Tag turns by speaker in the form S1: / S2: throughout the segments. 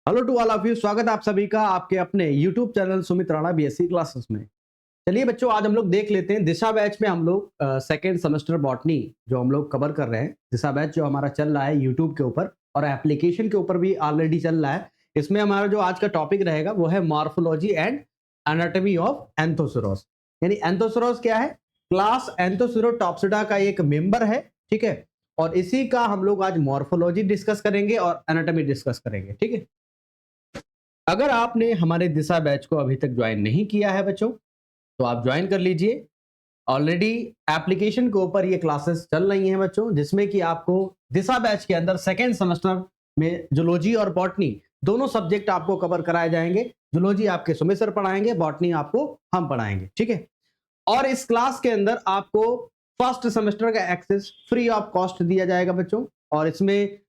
S1: Hello to all of you, स्वागत है आप सभी का आपके अपने YouTube channel Sumit Rana BSc classes में। चलिए बच्चों, आज हम लोग देख लेते हैं दिशा बैच में हम लोग सेकेंड सेमेस्टर बॉटनी जो हम लोग कवर कर रहे हैं। दिशा बैच जो हमारा चल रहा है यूट्यूब के ऊपर और एप्लीकेशन के ऊपर भी ऑलरेडी चल रहा है। इसमें हमारा जो आज का टॉपिक रहेगा वो है मॉर्फोलॉजी एंड एनाटॉमी ऑफ एंथोसेरोस। यानी एंथोसेरोस क्या है? क्लास एंथोसेरोटॉप्सिडा का एक मेंबर है, ठीक है। और इसी का हम लोग आज मॉर्फोलॉजी डिस्कस करेंगे और एनाटॉमी डिस्कस करेंगे, ठीक है। अगर आपने हमारे दिशा बैच को अभी तक ज्वाइन नहीं किया है बच्चों, तो आप ज्वाइन कर लीजिए। ऑलरेडी एप्लीकेशन के ऊपर ये क्लासेस चल रही हैं बच्चों, जिसमें कि आपको दिशा बैच के अंदर सेकेंड सेमेस्टर में जूलॉजी और बॉटनी दोनों सब्जेक्ट आपको कवर कराए जाएंगे। जूलॉजी आपके सुमित सर पढ़ाएंगे, बॉटनी आपको हम पढ़ाएंगे, ठीक है। और इस क्लास के अंदर आपको फर्स्ट सेमेस्टर का एक्सेस फ्री ऑफ कॉस्ट दिया जाएगा बच्चों। और इसमें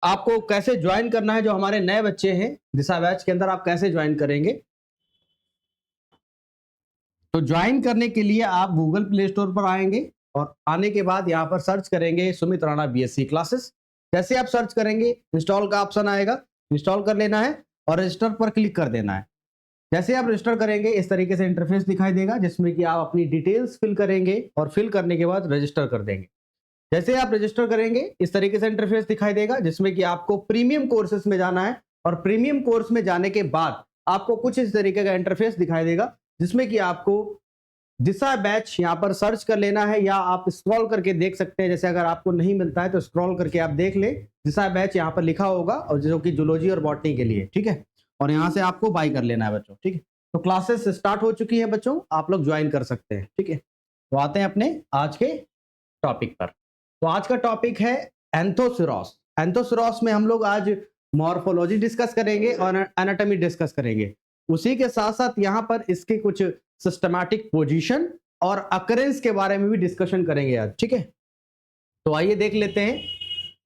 S1: आपको कैसे ज्वाइन करना है, जो हमारे नए बच्चे हैं दिशा बैच के अंदर, आप कैसे ज्वाइन करेंगे? तो ज्वाइन करने के लिए आप गूगल प्ले स्टोर पर आएंगे और आने के बाद यहाँ पर सर्च करेंगे सुमित राणा बीएससी क्लासेस। जैसे आप सर्च करेंगे इंस्टॉल का ऑप्शन आएगा, इंस्टॉल कर लेना है और रजिस्टर पर क्लिक कर देना है। जैसे आप रजिस्टर करेंगे इस तरीके से इंटरफेस दिखाई देगा, जिसमें कि आप अपनी डिटेल्स फिल करेंगे और फिल करने के बाद रजिस्टर कर देंगे। जैसे आप रजिस्टर करेंगे इस तरीके से इंटरफेस दिखाई देगा, जिसमें कि आपको प्रीमियम कोर्सेज में जाना है। और प्रीमियम कोर्स में जाने के बाद आपको कुछ इस तरीके का इंटरफेस दिखाई देगा, जिसमें कि आपको दिशा बैच यहाँ पर सर्च कर लेना है, या आप स्क्रॉल करके देख सकते हैं। जैसे अगर आपको नहीं मिलता है तो स्क्रॉल करके आप देख ले, दिशा बैच यहाँ पर लिखा होगा, और जो कि जूलॉजी और बॉटनी के लिए, ठीक है। और यहाँ से आपको बाय कर लेना है बच्चों, ठीक है। तो क्लासेस स्टार्ट हो चुकी हैं बच्चों, आप लोग ज्वाइन कर सकते हैं, ठीक है। तो आते हैं अपने आज के टॉपिक पर। तो आज का टॉपिक है एंथोसेरोस। एंथोसेरोस में हम लोग आज मॉर्फोलॉजी डिस्कस करेंगे और एनाटॉमी डिस्कस करेंगे। उसी के साथ साथ यहाँ पर इसके कुछ सिस्टमैटिक पोजीशन और अकरेंस के बारे में भी डिस्कशन करेंगे आज, ठीक है। तो आइए देख लेते हैं।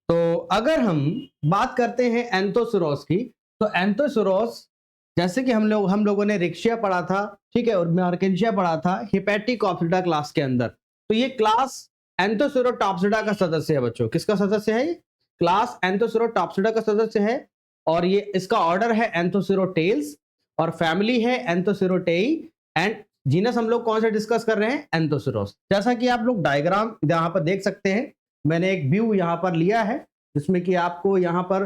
S1: तो अगर हम बात करते हैं एंथोसेरोस की, तो एंथोसेरोस जैसे कि हम लोगों ने रिक्शिया पढ़ा था, ठीक है, और मार्केंशिया पढ़ा था हेपेटिक ऑप्सिडा क्लास के अंदर। तो ये क्लास एंथोसेरोटॉप्सिडा का सदस्य है बच्चों। किसका सदस्य है ये? क्लास एंथोसेरोटॉप्सिडा का सदस्य है। और ये इसका ऑर्डर है एंथोसेरोटेल्स और फैमिली है एंथोसेरोटेई। एंड जीनस हम लोग कौन सा डिस्कस कर रहे हैं? एंथोसेरोस। जैसा कि आप लोग डायग्राम यहाँ पर देख सकते हैं, मैंने एक व्यू यहाँ पर लिया है, जिसमें कि आपको यहाँ पर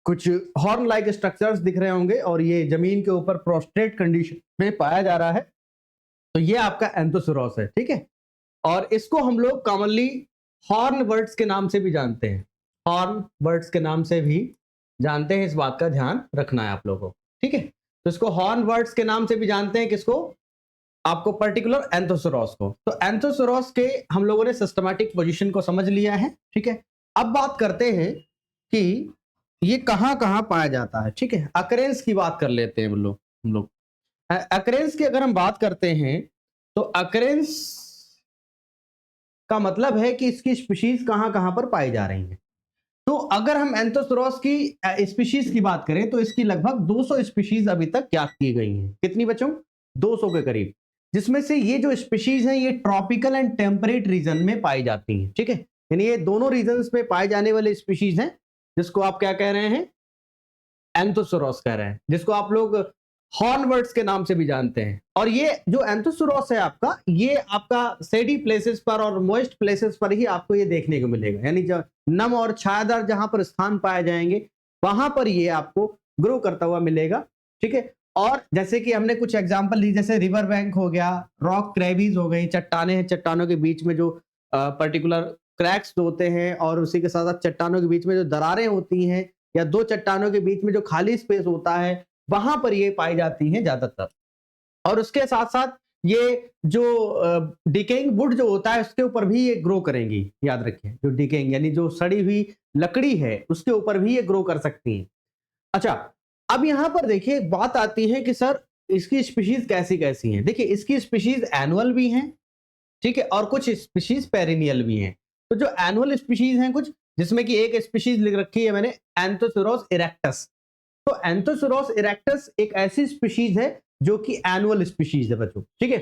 S1: कुछ हॉर्न लाइक स्ट्रक्चर्स दिख रहे होंगे और ये जमीन के ऊपर प्रोस्ट्रेट कंडीशन में पाया जा रहा है। तो ये आपका एंथोसेरोस है, ठीक है। और इसको हम लोग कॉमनली हॉर्न बर्ड्स के नाम से भी जानते हैं। हॉर्न बर्ड्स के नाम से भी जानते हैं, इस बात का ध्यान रखना है आप लोगों को, ठीक है। तो इसको हॉर्न बर्ड्स के नाम से भी जानते हैं, किसको? आपको पर्टिकुलर एंथोसेरोस को। तो एंथोसेरोस के हम लोगों ने सिस्टमैटिक पोजीशन को समझ लिया है, ठीक है। अब बात करते हैं कि ये कहां कहां पाया जाता है, ठीक है। अकरेंस की बात कर लेते हैं हम लोग अकरेंस की अगर हम बात करते हैं, तो अकरेंस का मतलब है कि इसकी स्पीशीज कहां कहां पर पाई जा रही हैं। तो अगर हम एंथोसेरोस की स्पीशीज की बात करें, तो इसकी लगभग 200 स्पीशीज अभी तक ज्ञात की गई हैं। कितनी बच्चों? 200 के करीब। जिसमें से ये जो स्पीशीज हैं ये ट्रॉपिकल एंड टेम्परेट रीजन में पाई जाती हैं, ठीक है। यानी ये दोनों रीजन्स में पाए जाने वाले स्पीशीज हैं, जिसको आप क्या कह रहे हैं? एंथोसेरोस कह रहे हैं, जिसको आप लोग हॉर्नबर्ड्स के नाम से भी जानते हैं। और ये जो एंथोसेरोस है आपका, ये आपका सेडी प्लेसेस पर और मॉइस्ट प्लेसेस पर ही आपको ये देखने को मिलेगा। यानी जो नम और छायादार जहां पर स्थान पाए जाएंगे, वहां पर ये आपको ग्रो करता हुआ मिलेगा, ठीक है। और जैसे कि हमने कुछ एग्जांपल ली, जैसे रिवर बैंक हो गया, रॉक क्रेविज हो गई, चट्टाने हैं, चट्टानों के बीच में जो पर्टिकुलर क्रैक्स होते हैं, और उसी के साथ साथ चट्टानों के बीच में जो दरारें होती हैं, या दो चट्टानों के बीच में जो खाली स्पेस होता है, वहां पर ये पाई जाती हैं ज्यादातर। और उसके साथ साथ ये जो डिकेइंग वुड जो होता है, उसके ऊपर भी ये ग्रो करेंगी। याद रखिए, जो डिकेइंग यानी जो सड़ी हुई लकड़ी है, उसके ऊपर भी ये ग्रो कर सकती हैं। अच्छा, अब यहां पर देखिए एक बात आती है कि सर इसकी स्पीशीज कैसी कैसी हैं। देखिए, इसकी स्पीशीज एनुअल भी हैं, ठीक है, और कुछ स्पीशीज पेरिनियल भी हैं। तो जो एनुअल स्पीशीज हैं कुछ, जिसमें कि एक स्पीशीज लिख रखी है मैंने, एंथोसेरोस इरेक्टस। तो एंथोसेरोस इरेक्टस एक ऐसी स्पीशीज है जो कि एनुअल स्पीशीज है बच्चों, ठीक है।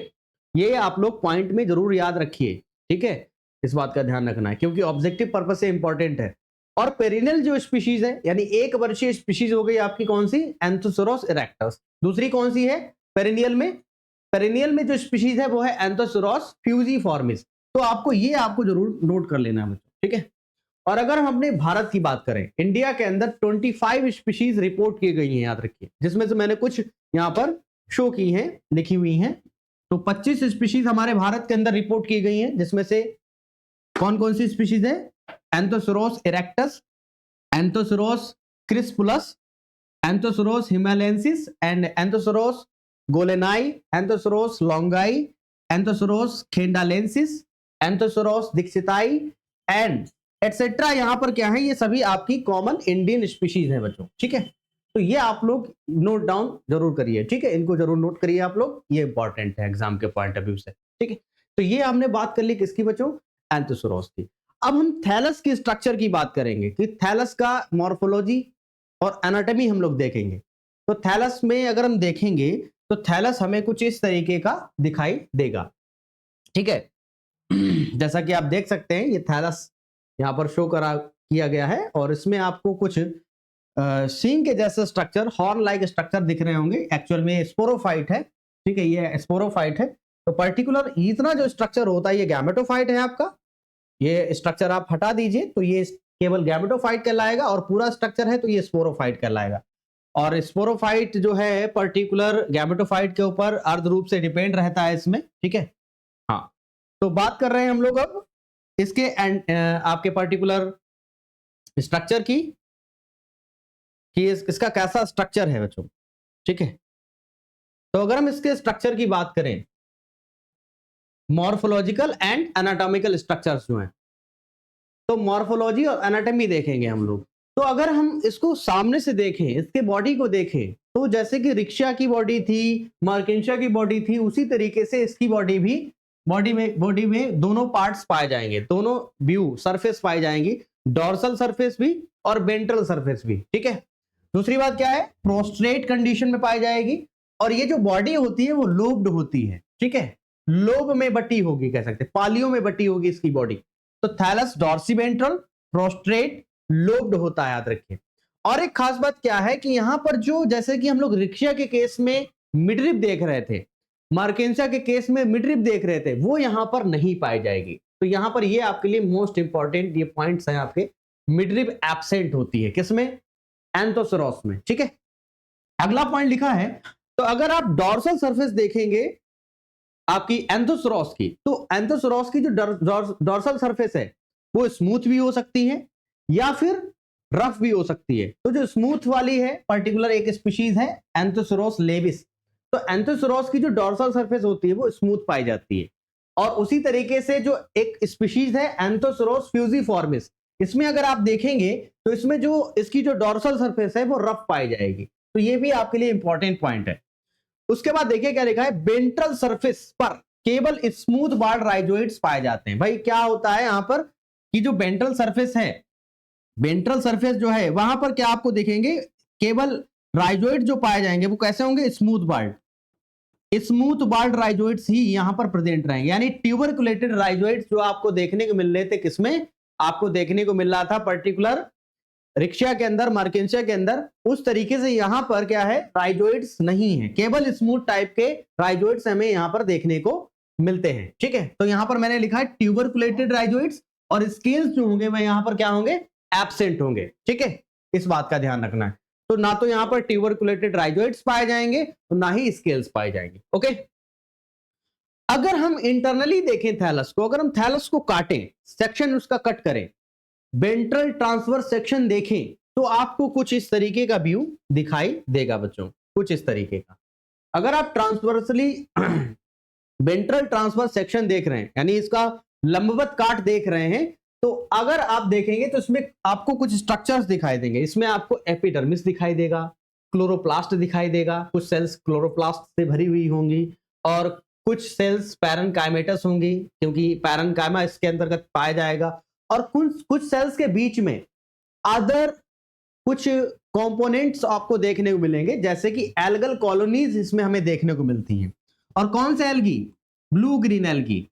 S1: ये आप लोग पॉइंट में जरूर याद रखिए, ठीक है। इस बात का ध्यान रखना है, क्योंकि ऑब्जेक्टिव पर्पस से इंपॉर्टेंट है। और पेरिनियल जो स्पीशीज है यानी एक वर्षीय स्पीशीज हो गई आपकी कौन सी, एंथोसोरस इरेक्टस। दूसरी कौन सी है पेरिनियल में, पेरिनियल में जो स्पीशीज है वो है एंथोसोरस फ्यूजिफॉर्मिस। तो आपको ये आपको जरूर नोट कर लेना है बच्चों, ठीक है। और अगर हम अपने भारत की बात करें, इंडिया के अंदर 25 स्पीशीज रिपोर्ट की गई हैं, याद रखिए, जिसमें से मैंने कुछ यहाँ पर शो की हैं, लिखी हुई हैं। तो 25 स्पीशीज हमारे भारत के अंदर रिपोर्ट की गई हैं, जिसमें से कौन कौन सी स्पीशीज है, एंथोसोरस इरेक्टस, एंथोसोरस क्रिस्पुलस, एंथोसोरस हिमालयंसिस एंड एंथोसोरस गोलेनाई, एंथोसोरस लॉन्गाई, एंथोसोरस खेंडालेंसिस, एंथोसोरस दीक्षिताई एंड एटसेट्रा। यहां पर क्या है, ये सभी आपकी कॉमन इंडियन स्पीशीज है बच्चों, ठीक है। तो ये आप लोग नोट डाउन जरूर करिए, ठीक है, इनको जरूर नोट करिए आप लोग, ये इंपॉर्टेंट है एग्जाम के पॉइंट ऑफ व्यू से, ठीक है। तो ये हमने बात कर ली किसकी बच्चों, एंथोसोरस की। अब हम थैलस की स्ट्रक्चर की बात करेंगे कि थैलस का मॉर्फोलॉजी और एनाटॉमी हम लोग देखेंगे। तो थैलस में अगर हम देखेंगे तो थैलस हमें कुछ इस तरीके का दिखाई देगा, ठीक है। जैसा कि आप देख सकते हैं, ये थैलस यहाँ पर शो करा किया गया है और इसमें आपको कुछ सींग के जैसे स्ट्रक्चर, हॉर्न लाइक स्ट्रक्चर दिख रहे होंगे। एक्चुअल में स्पोरोफाइट है, ठीक है, ये स्पोरोफाइट है। तो पर्टिकुलर इतना जो स्ट्रक्चर होता है ये गैमेटोफाइट है आपका। ये स्ट्रक्चर आप हटा दीजिए तो ये केवल गैमेटोफाइट कहलाएगा, और पूरा स्ट्रक्चर है तो ये स्पोरोफाइट कहलाएगा। और स्पोरोफाइट जो है पर्टिकुलर गैमेटोफाइट के ऊपर अर्ध रूप से डिपेंड रहता है इसमें, ठीक है। हाँ, तो बात कर रहे हैं हम लोग अब इसके आपके पर्टिकुलर स्ट्रक्चर की, कि इसका कैसा स्ट्रक्चर है बच्चों, ठीक है। तो अगर हम इसके स्ट्रक्चर की बात करें, मॉर्फोलॉजिकल एंड एनाटॉमिकल स्ट्रक्चर्स जो हैं, तो मॉर्फोलॉजी और एनाटॉमी देखेंगे हम लोग। तो अगर हम इसको सामने से देखें, इसके बॉडी को देखें, तो जैसे कि रिक्शा की बॉडी थी, मार्केंशा की बॉडी थी, उसी तरीके से इसकी बॉडी भी, बॉडी में दोनों पार्ट्स पाए जाएंगे, दोनों व्यू सरफेस पाई जाएंगी, डॉर्सल सरफेस भी और वेंट्रल सरफेस भी, ठीक है। दूसरी बात क्या है, प्रोस्ट्रेट कंडीशन में पाई जाएगी, और ये जो बॉडी होती है वो लोब्ड होती है, ठीक है, लोब में बटी होगी, कह सकते हैं पालियों में बटी होगी इसकी बॉडी। तो थैलस डॉर्सिवेंट्रल, प्रोस्ट्रेट, लोब्ड होता है, याद रखिए। और एक खास बात क्या है कि यहां पर जो, जैसे कि हम लोग रिक्शा के केस में मिडरिप देख रहे थे, मार्केंसा के केस में मिडरिप देख रहे थे, वो यहां पर नहीं पाई जाएगी। तो यहां पर ये आपके लिए मोस्ट इंपॉर्टेंट ये पॉइंट्स हैं आपके, मिडरिप एब्सेंट होती है किसमें, एंथोसोरस में, ठीक है। अगला पॉइंट लिखा है, तो अगर आप डॉर्सल सरफेस देखेंगे आपकी एंथोसोरस की, तो एंथोसोरस की जो डॉर्सल सरफेस है वो स्मूथ भी हो सकती है या फिर रफ भी हो सकती है। तो जो स्मूथ वाली है पर्टिकुलर एक स्पीशीज है एंथोसोरस लेविस। तो एंथोसोरस की जो डॉर्सल सरफेस होती है वो स्मूथ पाई जाती है। और उसी तरीके से जो एक स्पीशीज है एंथोसोरस फ्यूजिफॉर्मिस, इसमें अगर आप देखेंगे तो इसमें जो इसकी जो डॉर्सल सरफेस है वो रफ पाई जाएगी। तो ये भी आपके लिए इंपॉर्टेंट पॉइंट है। उसके बाद देखिए क्या लिखा है, वेंट्रल सरफेस पर केवल स्मूथ बार्ड राइजोइड्स पाए जाते हैं। भाई क्या होता है यहां पर कि जो वेंट्रल सरफेस है, वेंट्रल सरफेस जो है वहां पर क्या आपको देखेंगे, केवल राइजोइड जो पाए जाएंगे वो कैसे होंगे, स्मूथ बार्ड, स्मूथ बार्ड राइजोइड्स ही यहां पर प्रेजेंट रहेंगे। यानी ट्यूबरकुलेटेड राइजोइड्स जो आपको देखने को मिल रहे थे किसमें, आपको देखने को मिल रहा था पर्टिकुलर रिक्शा के अंदर, मार्केंशिया के अंदर, उस तरीके से यहां पर क्या है, राइजोइड्स नहीं है, केवल स्मूथ टाइप के राइजोइड्स हमें यहां पर देखने को मिलते हैं, ठीक है। तो यहां पर मैंने लिखा है ट्यूबरकुलेटेड राइजोइड्स, और स्केल्स जो होंगे वह यहां पर क्या होंगे, एब्सेंट होंगे, ठीक है। इस बात का ध्यान रखना है। तो ना तो यहां पर ट्यूबरकुलेटेड राइजोइड्स पाए जाएंगे और ना ही स्केल्स पाए जाएंगे, ओके। अगर हम इंटरनली देखें थैलस को, अगर हम थैलस को काटें, सेक्शन उसका कट करें, वेंट्रल ट्रांसवर्स सेक्शन देखें, तो आपको कुछ इस तरीके का व्यू दिखाई देगा बच्चों, कुछ इस तरीके का। अगर आप ट्रांसवर्सली वेंट्रल ट्रांसवर्स सेक्शन देख रहे हैं, यानी इसका लंबवत काट देख रहे हैं, तो अगर आप देखेंगे तो इसमें आपको कुछ स्ट्रक्चर्स दिखाई देंगे। इसमें आपको एपिडर्मिस दिखाई देगा, क्लोरोप्लास्ट दिखाई देगा, कुछ सेल्स क्लोरोप्लास्ट से भरी हुई होंगी, और कुछ सेल्स पैरेनकाइमेटस होंगी क्योंकि पैरेनकाइमा इसके अंतर्गत पाया जाएगा, और कुछ सेल्स के बीच में अदर कुछ कंपोनेंट्स आपको देखने को मिलेंगे, जैसे कि एल्गल कॉलोनीज इसमें हमें देखने को मिलती हैं। और कौन से एल्गी, ब्लू ग्रीन एल्गी।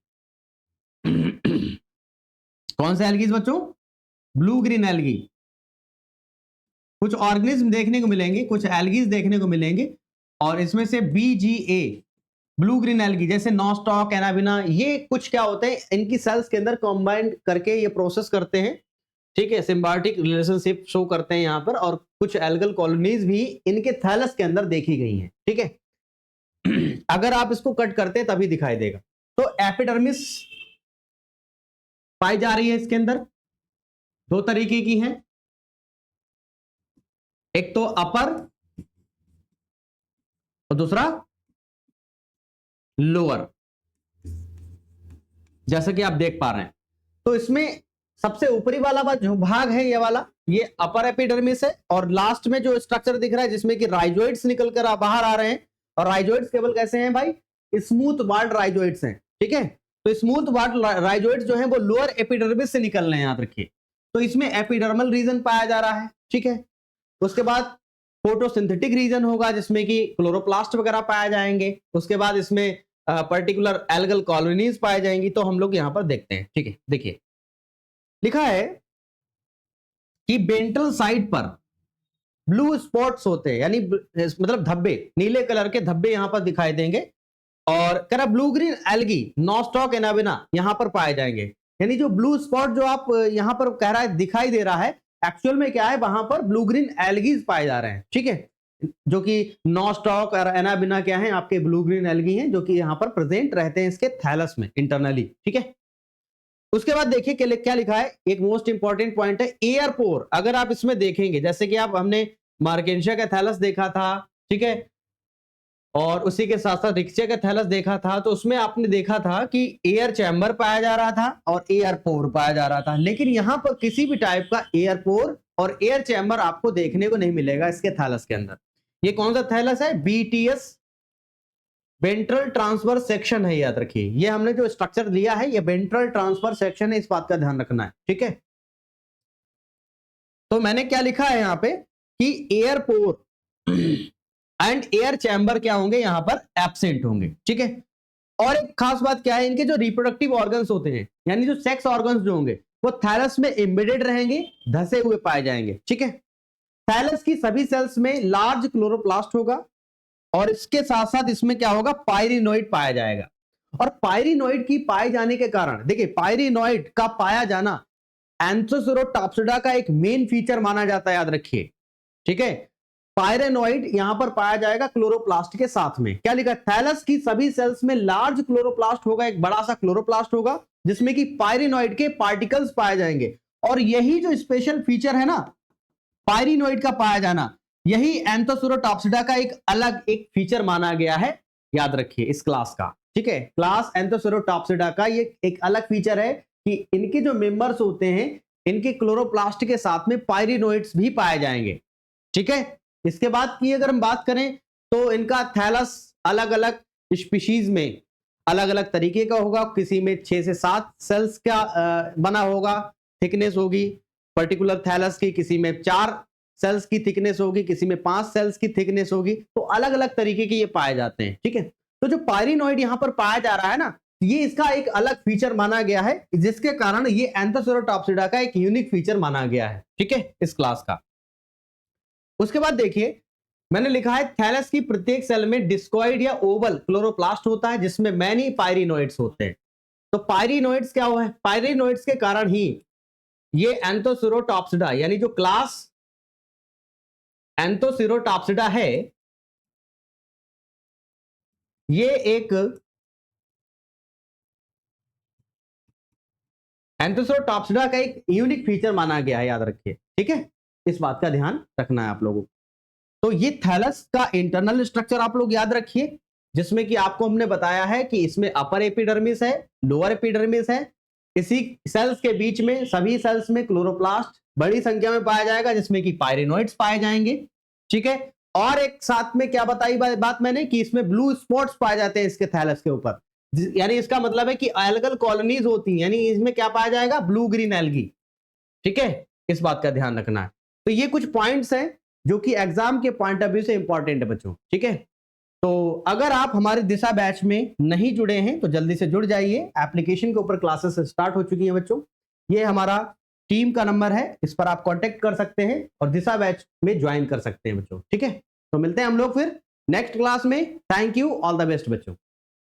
S1: कौन से एल्गीज बच्चों, ब्लू ग्रीन एल्गी। कुछ ऑर्गेनिज्म देखने को मिलेंगे, कुछ एल्गीज देखने को मिलेंगे, और इसमें से BGA ब्लू ग्रीन एल्गी जैसे नॉस्टॉक, एनाबिना, ये कुछ क्या होते हैं, इनकी सेल्स के अंदर कंबाइंड करके ये प्रोसेस करते हैं, ठीक है, सिम्बायोटिक रिलेशनशिप शो करते हैं यहाँ पर, और कुछ एल्गल कॉलोनीज भी इनके थैलस के अंदर देखी गई हैं, ठीक है। अगर आप इसको कट करते हैं तभी दिखाई देगा। तो एपिडर्मिस पाई जा रही है इसके अंदर, दो तरीके की है, एक तो अपर और दूसरा लोअर, जैसा कि आप देख पा रहे हैं। तो इसमें सबसे ऊपरी वाला जो भाग है ये वाला, ये अपर एपिडर्मिस है, और लास्ट में जो स्ट्रक्चर दिख रहा है जिसमें कि राइजोइड्स निकल कर बाहर आ रहे हैं, और राइजोइड्स केवल कैसे हैं भाई, स्मूथ बार्ड राइजोइड्स हैं, ठीक है। तो स्मूथ बार्ड राइजोइड्स जो हैं वो लोअर एपिडर्मिस से निकल रहे हैं, याद रखिए। तो इसमें एपिडर्मल रीजन पाया जा रहा है, ठीक है। उसके बाद फोटोसिंथेटिक रीजन होगा जिसमें कि क्लोरोप्लास्ट वगैरह पाए जाएंगे। उसके बाद इसमें पर्टिकुलर एल्गल कॉलोनीज पाई जाएंगी। तो हम लोग यहां पर देखते हैं, ठीक है। देखिए लिखा है कि वेंट्रल साइड पर ब्लू स्पॉट्स होते हैं, यानी मतलब धब्बे, नीले कलर के धब्बे यहां पर दिखाई देंगे, और कह रहा blue green algae nostoc Anabaena यहां पर पाए जाएंगे। यानी जो ब्लू स्पॉट जो आप यहां पर कह रहा है दिखाई दे रहा है, एक्चुअल में क्या है, वहां पर ब्लू ग्रीन एल्गीज पाए जा रहे हैं, ठीक है, जो कि नॉस्टॉक और एनाबिना क्या है, आपके ब्लू ग्रीन एल्गी हैं, जो कि यहां पर प्रेजेंट रहते हैं इसके थैलस में इंटरनली, ठीक है। उसके बाद देखिए क्या लिखा है, एक मोस्ट इंपॉर्टेंट पॉइंट है एयर पोर। अगर आप इसमें देखेंगे, जैसे कि आप हमने मार्केंशिया का थैलस देखा था, ठीक है, और उसी के साथ साथ रिक्शिया का थैलस देखा था, तो उसमें आपने देखा था कि एयर चैम्बर पाया जा रहा था और एयर पोर पाया जा रहा था। लेकिन यहां पर किसी भी टाइप का एयर पोर और एयर चैम्बर आपको देखने को नहीं मिलेगा इसके थैलस के अंदर। ये कौन सा थैलस है, BTS वेंट्रल ट्रांसफर सेक्शन है, याद रखिए। ये हमने जो स्ट्रक्चर लिया है ये वेंट्रल ट्रांसफर सेक्शन है, इस बात का ध्यान रखना है, ठीक है। तो मैंने क्या लिखा है यहां पे कि air pore and air chamber क्या होंगे, यहां पर एब्सेंट होंगे, ठीक है। और एक खास बात क्या है, इनके जो रिप्रोडक्टिव ऑर्गन्स होते हैं, यानी जो सेक्स ऑर्गन्स जो होंगे, वो थैलस में एम्बेडेड रहेंगे, धसे हुए पाए जाएंगे, ठीक है। थैलस की सभी सेल्स में लार्ज क्लोरोप्लास्ट होगा, और इसके साथ साथ इसमें क्या होगा, पायरिनोइड पाया जाएगा। और पायरिनोइड की पाए जाने के कारण, देखिए पायरिनोइड का पाया जाना एंथोसेरोटॉप्सिडा का एक मेन फीचर माना जाता है, याद रखिए, ठीक है। पायरेनोइड यहां पर पाया जाएगा क्लोरोप्लास्ट के साथ में। क्या लिखा, थैलस की सभी सेल्स में लार्ज क्लोरोप्लास्ट होगा, एक बड़ा सा क्लोरोप्लास्ट होगा जिसमें कि पायरिनोइड के पार्टिकल्स पाए जाएंगे। और यही जो स्पेशल फीचर है ना, पायरिनोइड का पाया जाना, यही एंथोसेरोटॉप्सिडा का एक अलग एक फीचर माना गया है, याद रखिए इस क्लास का, ठीक है। क्लास एंथोसेरोटॉप्सिडा का ये एक अलग फीचर है कि इनके जो मेंबर्स होते हैं, इनके क्लोरोप्लास्ट के साथ में पायरिनोइड्स भी पाए जाएंगे, ठीक है। इसके बाद की अगर हम बात करें तो इनका थैलस अलग अलग स्पीशीज में अलग अलग तरीके का होगा। किसी में 6 से 7 सेल्स का बना होगा, थिकनेस होगी पर्टिकुलर थैलस की, किसी में 4 सेल्स की थिकनेस होगी, किसी में 5 सेल्स की थिकनेस होगी। तो अलग अलग तरीके के ये पाए जाते हैं, ठीक है। तो जो पायरिनोइड यहां पर पाया जा रहा है ना, ये इसका एक अलग फीचर माना गया है, जिसके कारण ये एंथोसेरोटॉप्सिडा का एक यूनिक फीचर माना गया है, ठीक है, इस क्लास का। उसके बाद देखिए मैंने लिखा है थैलस की प्रत्येक सेल में डिस्कॉइड या ओवल क्लोरोप्लास्ट होता है, जिसमें मैनी पायरिनोइड्स होते हैं। तो पायरिनोइड्स क्या हुआ है, पायरिनोइड्स के कारण ही ये एंथोसेरोटॉप्सिडा, यानी जो क्लास एंथोसेरोटॉप्सिडा है, ये एक एंथोसेरोटॉप्सिडा का एक यूनिक फीचर माना गया है, याद रखिए, ठीक है। इस बात का ध्यान रखना है आप लोगों को। तो ये थैलस का इंटरनल स्ट्रक्चर आप लोग याद रखिए, जिसमें कि आपको हमने बताया है कि इसमें अपर एपिडर्मिस है, लोअर एपिडर्मिस है। इसी सेल्स के बीच में सभी सेल्स में क्लोरोप्लास्ट बड़ी संख्या में पाया जाएगा, जिसमें कि पायरिनोइड्स पाए जाएंगे, ठीक है। और एक साथ में क्या बताई बात मैंने कि इसमें ब्लू स्पॉट्स पाए जाते हैं इसके थैलस के ऊपर, यानी इसका मतलब है कि एल्गल कॉलोनीज होती हैं, यानी इसमें क्या पाया जाएगा, ब्लू ग्रीन एल्गी, ठीक है। इस बात का ध्यान रखना है। तो ये कुछ पॉइंट्स हैं जो कि एग्जाम के पॉइंट ऑफ व्यू से इंपॉर्टेंट है बच्चों, ठीक है। तो अगर आप हमारे दिशा बैच में नहीं जुड़े हैं तो जल्दी से जुड़ जाइए। एप्लीकेशन के ऊपर क्लासेस स्टार्ट हो चुकी हैं बच्चों। ये हमारा टीम का नंबर है, इस पर आप कांटेक्ट कर सकते हैं और दिशा बैच में ज्वाइन कर सकते हैं बच्चों। ठीक है, तो मिलते हैं हम लोग फिर नेक्स्ट क्लास में। Thank you, all the best बच्चों।